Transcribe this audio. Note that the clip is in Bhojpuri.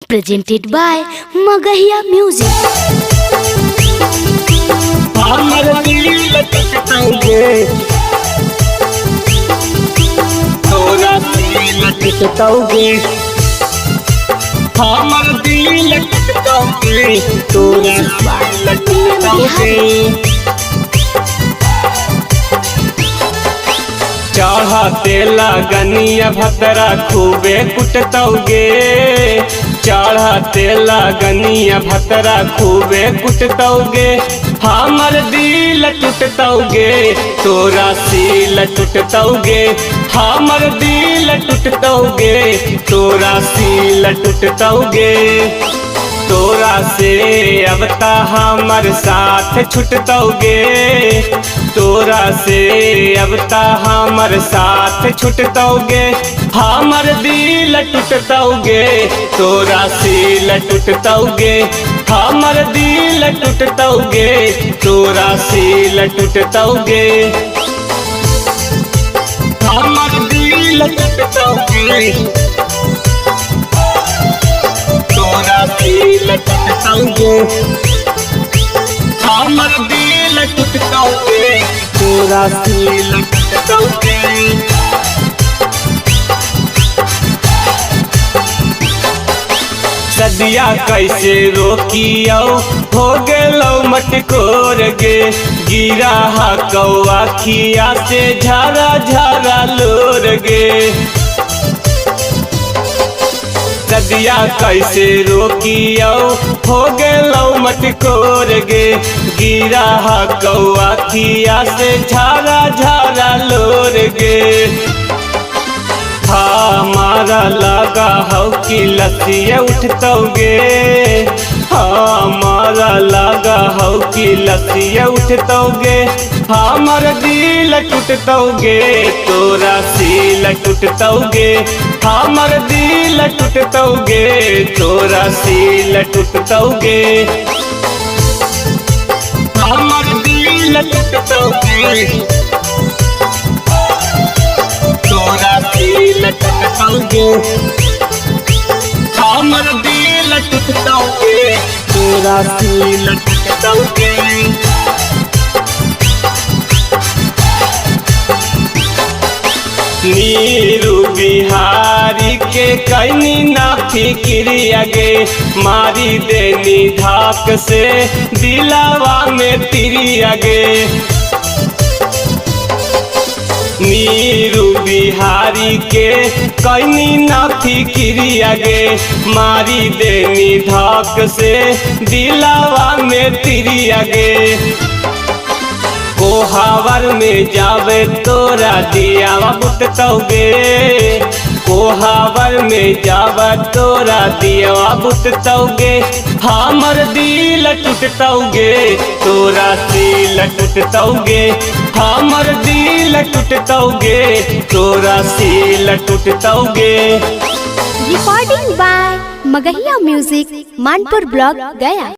presented by Magahiya Music. हमर दिल टूटोगे तोरा दिल टूटोगे हमर दिल टूटोगे तोरा दिल टूटोगे चढ़ाते लगनिया भतरा खूबे कुटतोगे चढ़ाते लगनिया भतरा खूबे कुटतोगे हमर दिल टूटतोगे तोरा सील टूटतोगे हमर दिल टूटतोगे तोरा सील टूटतोगे तोरा से अब ता हमर साथ छुटतोगे तोरा से अब ता हमर साथ छुटतोगे हमर दिल टूटतोगे तोरा सील टूटतोगे हमर दिल टूटतोगे तोरा सील टूटतोगे हमर दिल टूटतोगे तोरा दिल टूटतोगे हमर दिल टूटतोगे तोरा दिल टूटतोगे सदिया कैसे रोकियो हो गेलो मटकोर गे गिरा हा कौआ खिया से झारा झारा लोर गे सदिया कैसे रोकियो हो गेलो मटकोर गे गिरा हा कौआ खिया से झारा झारा लोर गे हमारा लगा हो कि लसिया उठतोगे हमारा लगा हो कि लसिया उठतोगे हमर दिल टूटतोगे तोरा सील टूटतोगे हमर दिल टूटतोगे तोरा सील टूटतोगे हमर दिल टूटतोगे तोरा दिल टूटतोगे हमर दिल टूटतोगे तोरा दिल टूटतोगे नीरू बिहारी के कैनी ना फिक्रिया गे मारी देनी धाक से दिलावा में तिरिया गे नीरू बिहारी के कैनी ना फिक्रिया गे मारी देनी धाक से दिलावा में तिरिया गे कोहावर में जावे तोरा दियावा बुततोगे कोहावर में जावा तोरा दियावा बुततोगे हमर दिल टूटतोगे तोरा दिल टूटतोगे हमर दिल टूटतोगे तोरा सील टूटतोगे। Recording by Magahiya Music, Manpur Block, Gaya.